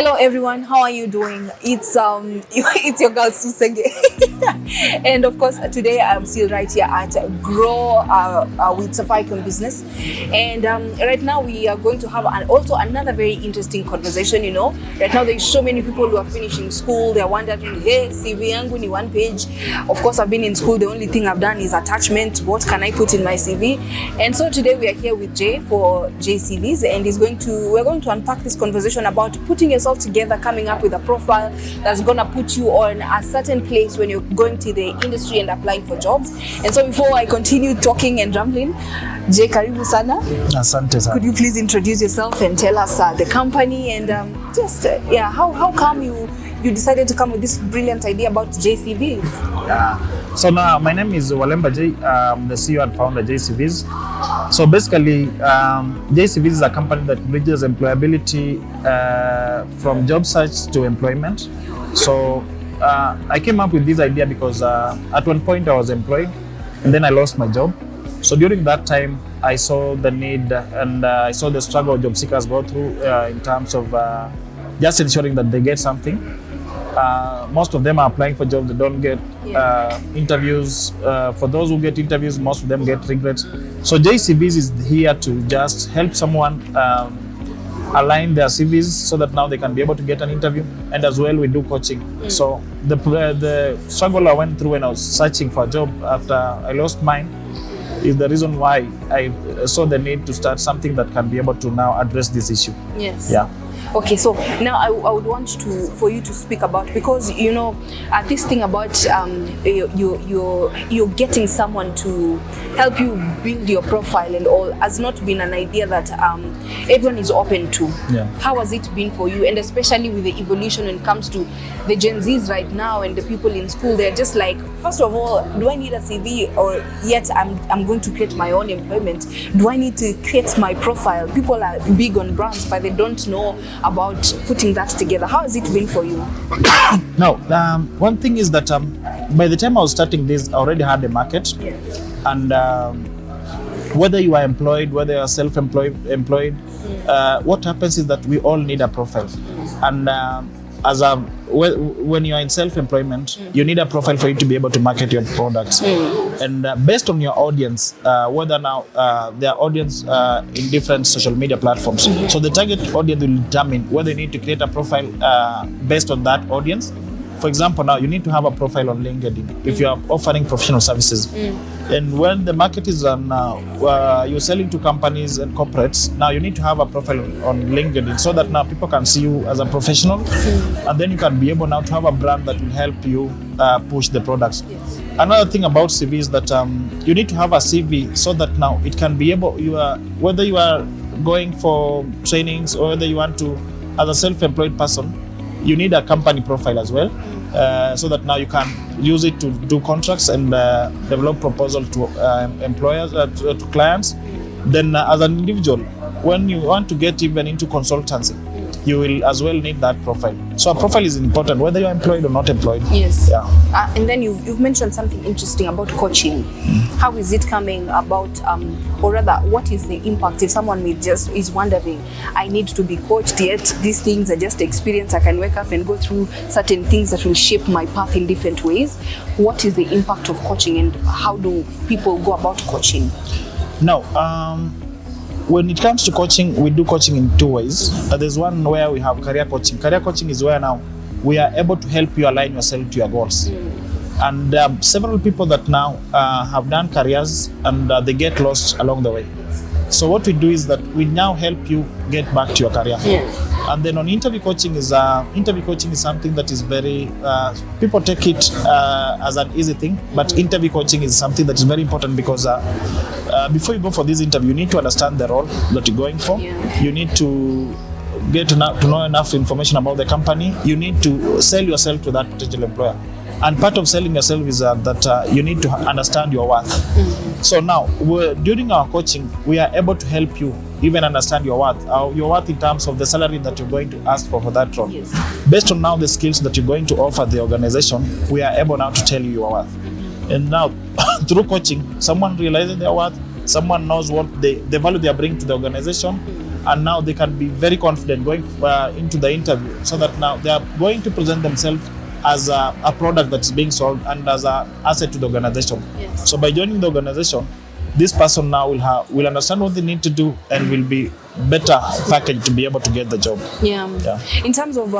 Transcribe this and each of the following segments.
Hello everyone, how are you doing? It's it's your girl Susenge. And of course today I'm still right here at Grow with Safaricom Business, and right now we are going to have also another very interesting conversation. You know, right now there's so many people who are finishing school. They're wondering, hey, CV yangu ni one page. Of course I've been in school, the only thing I've done is attachment. What can I put in my CV? And so today we are here with Jay for Jay CVs, and we're going to unpack this conversation about putting yourself together, coming up with a profile that's gonna put you on a certain place when you're going to the industry and applying for jobs. And so before I continue talking and rambling, Jay, karibu sana. Asante sana. Could you please introduce yourself and tell us the company and how come you decided to come with this brilliant idea about Jay CVs? So now my name is Walemba Jay. I'm the CEO and founder of Jay CVs. So basically, Jay CVs is a company that bridges employability from job search to employment. So I came up with this idea because at one point I was employed and then I lost my job. So during that time, I saw the need and I saw the struggle job seekers go through in terms of just ensuring that they get something. Most of them are applying for jobs, they don't get interviews. For those who get interviews, most of them get regrets. So Jay CVs is here to just help someone align their CVs so that now they can be able to get an interview, and as well we do coaching. So the struggle I went through when I was searching for a job after I lost mine is the reason why I saw the need to start something that can be able to now address this issue. Yes. Yeah. Okay, so now I would want for you to speak about, because you know this thing about you're getting someone to help you build your profile and all has not been an idea that everyone is open to. Yeah. How has it been for you, and especially with the evolution when it comes to the Gen Zs right now and the people in school? They're just like, first of all, do I need a CV, or yet I'm going to create my own employment? Do I need to create my profile? People are big on brands, but they don't know about putting that together. How has it been for you? Now, one thing is that by the time I was starting this, I already had a market. Yes. And whether you are employed, whether you are self-employed, what happens is that we all need a profile. And when you are in self-employment, you need a profile for you to be able to market your products. And based on your audience, whether now their audience in different social media platforms. So the target audience will determine whether you need to create a profile based on that audience. For example, now you need to have a profile on LinkedIn if you are offering professional services. And when the market is on, you're selling to companies and corporates, now you need to have a profile on LinkedIn so that now people can see you as a professional, and then you can be able now to have a brand that will help you push the products. Yes. Another thing about CV is that you need to have a CV so that now it can be able, whether you are going for trainings or whether you want to, as a self-employed person, you need a company profile as well. So that now you can use it to do contracts and develop proposals to employers, to clients. Then as an individual, when you want to get even into consultancy, you will as well need that profile. So a profile is important, whether you're employed or not employed. Yes. Yeah. And then you've mentioned something interesting about coaching. How is it coming about, or rather, what is the impact if someone is wondering, I need to be coached, yet these things are just experience. I can wake up and go through certain things that will shape my path in different ways. What is the impact of coaching, and how do people go about coaching? Now, when it comes to coaching, we do coaching in two ways. There's one where we have career coaching. Career coaching is where now we are able to help you align yourself to your goals. And several people that now have done careers and they get lost along the way. So what we do is that we now help you get back to your career. And then on interview coaching is something that is very, people take it as an easy thing, but interview coaching is something that is very important because before you go for this interview, you need to understand the role that you're going for. You need to get to know enough information about the company. You need to sell yourself to that potential employer. And part of selling yourself is that you need to understand your worth. So now, during our coaching, we are able to help you even understand your worth in terms of the salary that you're going to ask for that role. Yes. Based on now the skills that you're going to offer the organization, we are able now to tell you your worth. And now, through coaching, someone realizes their worth, someone knows what the value they are bringing to the organization, and now they can be very confident going into the interview, so that now they are going to present themselves as a product that's being sold and as an asset to the organization. Yes. So by joining the organization, this person now will understand what they need to do and will be better packaged to be able to get the job. Yeah. In terms of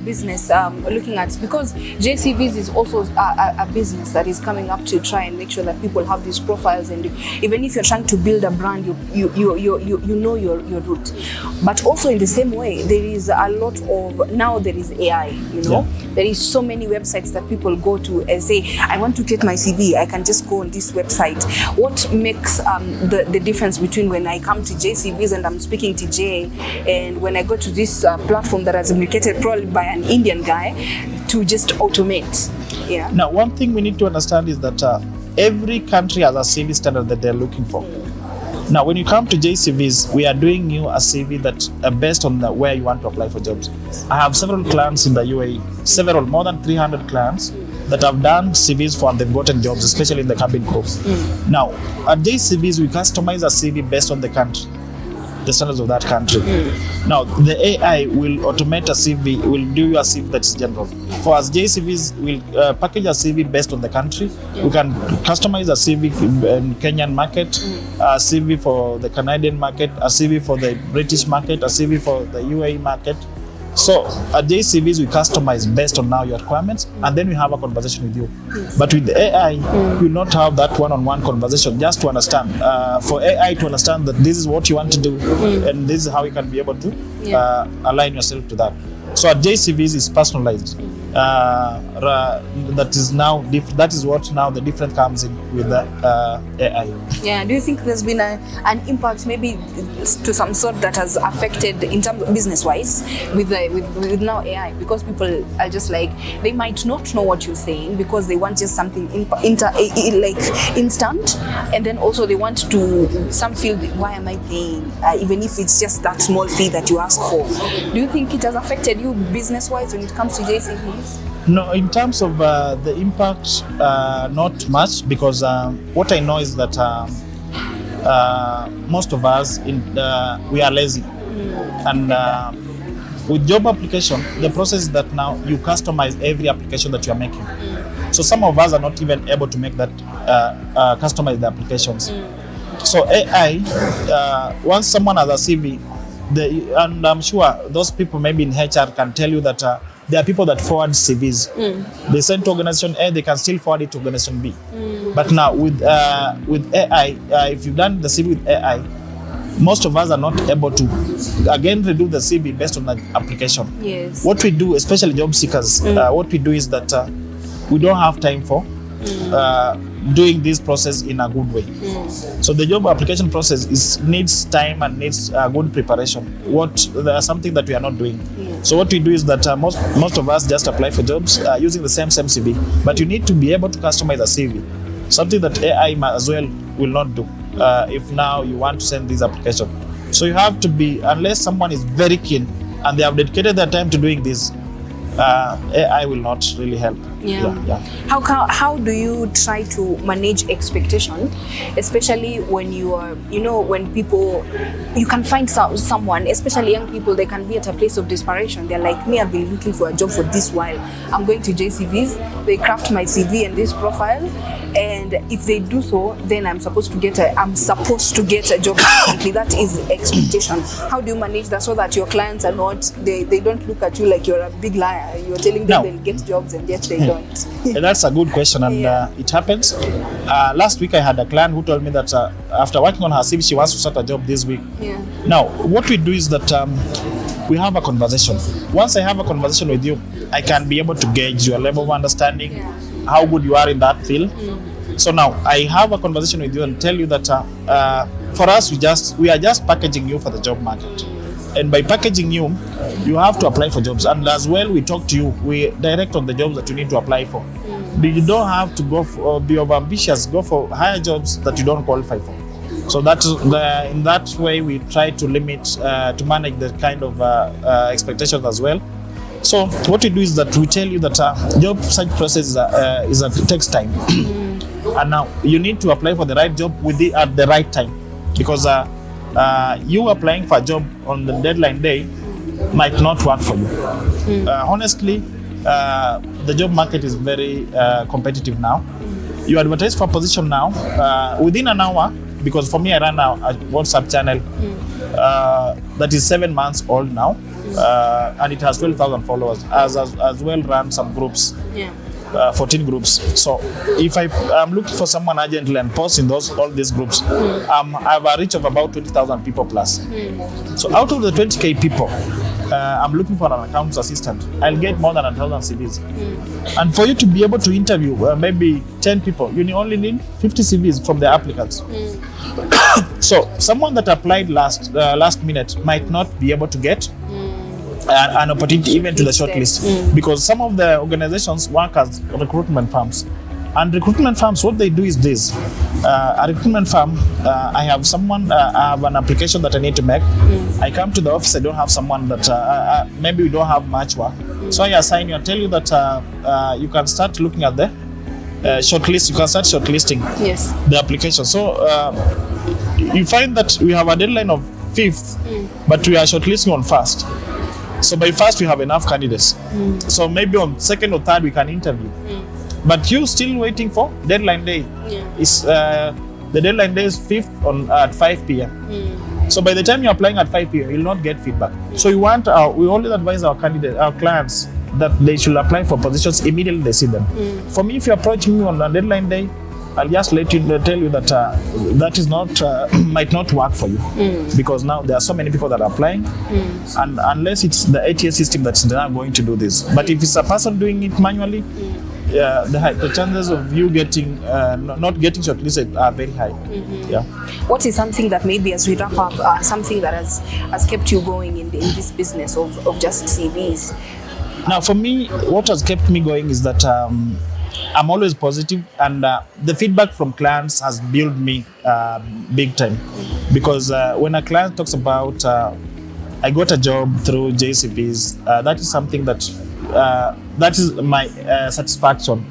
business, looking at, because JCVs is also a business that is coming up to try and make sure that people have these profiles, and even if you're trying to build a brand, you know your route. But also in the same way, there is a lot of, now there is AI, there is so many websites that people go to and say, I want to create my CV, I can just go on this website. What makes the difference between when I come to JCVs and I'm speaking to Jay, and when I go to this platform that has been created probably by an Indian guy to just automate? Yeah. Now, one thing we need to understand is that every country has a CV standard that they're looking for. Now, when you come to JCVs, we are doing you a CV that based on where you want to apply for jobs. I have several clients in the UAE, more than 300 clients that have done CVs for and they've gotten jobs, especially in the cabin crew. Now, at JCVs, we customize a CV based on the country, the standards of that country. Now, the AI will automate a CV, will do you a CV that's general. For us, JCVs will package a CV based on the country. We can customize a CV in Kenyan market, a CV for the Canadian market, a CV for the British market, a CV for the UAE market. So at JCVs, we customize based on now your requirements, and then we have a conversation with you. Yes. But with the AI, you will not have that one-on-one conversation just to understand. For AI to understand that this is what you want to do, and this is how you can be able to align yourself to that. So at JCVs, it's personalized. That is what now the difference comes in with the AI. Yeah. Do you think there's been an impact, maybe to some sort, that has affected in terms of business-wise with now AI? Because people are just like, they might not know what you're saying because they want just something instant, and then also they want to, some feel, why am I paying, even if it's just that small fee that you ask for? Do you think it has affected you business-wise when it comes to JCVs? No, in terms of the impact, not much, because what I know is that most of us we are lazy, and with job application, the process is that now you customize every application that you are making. So some of us are not even able to make that customize the applications. So AI, once someone has a CV, and I'm sure those people maybe in HR can tell you that there are people that forward CVs. They send to organization A, they can still forward it to organization B. But now with AI, if you've done the CV with AI, most of us are not able to again redo the CV based on the application. Yes. What we do, especially job seekers, what we do is that we don't have time for doing this process in a good way. So the job application process needs time and needs good preparation. There's something that we are not doing. So what we do is that most of us just apply for jobs using the same CV, but you need to be able to customize a CV, something that AI as well will not do if now you want to send this application. So you have to be, unless someone is very keen and they have dedicated their time to doing this, AI will not really help. Yeah. How do you try to manage expectation, especially when you are, when people, you can find someone, especially young people, they can be at a place of desperation. They're like, me, I've been looking for a job for this while. I'm going to JCVs, they craft my CV and this profile, and if they do so, then I'm supposed to get a job instantly. That is expectation. How do you manage that so that your clients are not, they don't look at you like you're a big liar? You're telling them they'll get jobs and yet they don't. That's a good question, and it happens. Last week I had a client who told me that after working on her CV, she wants to start a job this week. Now, what we do is that we have a conversation. Once I have a conversation with you, I can be able to gauge your level of understanding, how good you are in that field. So now I have a conversation with you and tell you that for us, we are just packaging you for the job market. And by packaging you have to apply for jobs. And as well, we talk to you, we direct on the jobs that you need to apply for. You don't have to be overambitious, go for higher jobs that you don't qualify for. So in that way, we try to limit, to manage the kind of expectations as well. So what we do is that we tell you that job search process takes time. And now you need to apply for the right job at the right time. Because you applying for a job on the deadline day might not work for you. Honestly, the job market is very competitive now. You advertise for a position now, within an hour, because for me I run a WhatsApp channel that is 7 months old now, and it has 12,000 followers, as well run some groups. 14 groups. So if I'm looking for someone urgently and post in all these groups, I have a reach of about 20,000 people plus. So out of the 20K people, I'm looking for an accounts assistant. I'll get more than 1,000 CVs. And for you to be able to interview maybe 10 people, you only need 50 CVs from the applicants. So someone that applied last minute might not be able to get an opportunity even to the shortlist, because some of the organizations work as recruitment firms. And recruitment firms, what they do is this. A recruitment firm, I have an application that I need to make. I come to the office, I don't have someone that, maybe we don't have much work. So I assign you and tell you that you can start looking at the shortlist, you can start shortlisting the application. So you find that we have a deadline of 5th, but we are shortlisting on 1st. So by 1st we have enough candidates. So maybe on 2nd or 3rd we can interview. But you still waiting for deadline day. The deadline day is 5th at 5 p.m. So by the time you're applying at 5 p.m, you'll not get feedback. So we always advise our clients that they should apply for positions immediately they see them. For me, if you approach me on a deadline day, I'll just tell you that that is not might not work for you, because now there are so many people that are applying, and unless it's the ATS system that's not going to do this. But if it's a person doing it manually, the chances of you getting not getting shortlisted are very high. What is something that maybe, as we wrap up, something that has kept you going in this business of just CVs? Now, for me, what has kept me going is that I'm always positive, and the feedback from clients has built me big time. Because when a client talks about I got a job through JCVs, that is something that is my satisfaction.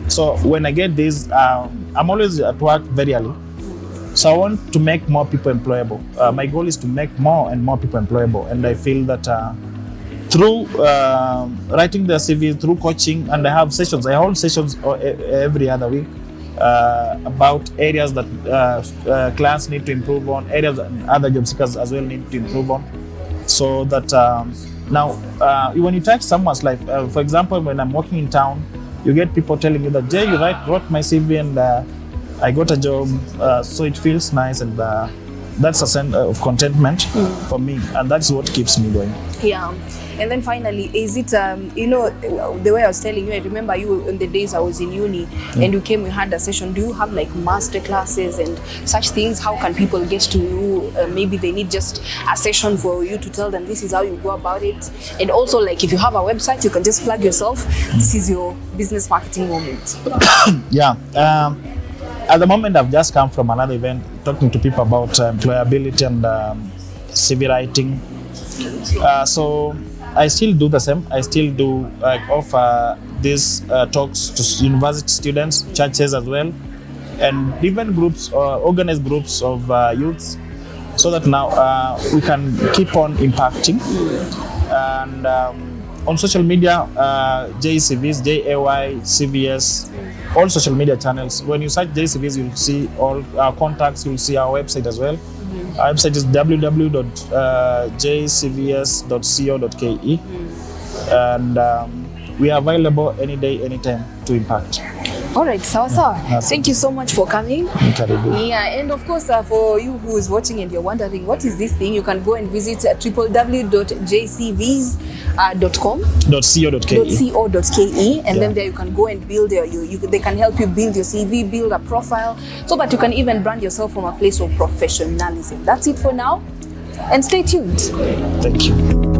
So when I get this, I'm always at work very early. So I want to make more people employable. My goal is to make more and more people employable, and I feel that through writing the CV, through coaching, and I have sessions. I hold sessions every other week about areas that clients need to improve on, areas that other job seekers as well need to improve on. So that now, when you touch someone's life, for example, when I'm working in town, you get people telling you that, Jay, you wrote my CV and I got a job, so it feels nice, and that's a sense of contentment for me, and that's what keeps me going. And then finally, is it, the way I was telling you, I remember you in the days I was in uni, and you came, we had a session. Do you have like master classes and such things? How can people get to you? Maybe they need just a session for you to tell them this is how you go about it. And also, like, if you have a website, you can just plug yourself. This is your business marketing moment. At the moment, I've just come from another event talking to people about employability and CV writing. So I still do the same. I still do offer these talks to university students, churches as well, and even groups, organized groups of youths, so that now we can keep on impacting. And on social media, Jay CVs, JAY CVS, all social media channels. When you search Jay CVs, you'll see all our contacts. You'll see our website as well. Our website is www.jcvs.co.ke, and we are available any day, anytime to impact. All right, sawa. Thank you so much for coming. And of course, for you who is watching and you're wondering what is this thing, you can go and visit www.jcvs.co.ke, and then there you can go and build they can help you build your CV, build a profile, so that you can even brand yourself from a place of professionalism. That's it for now, and stay tuned. Thank you.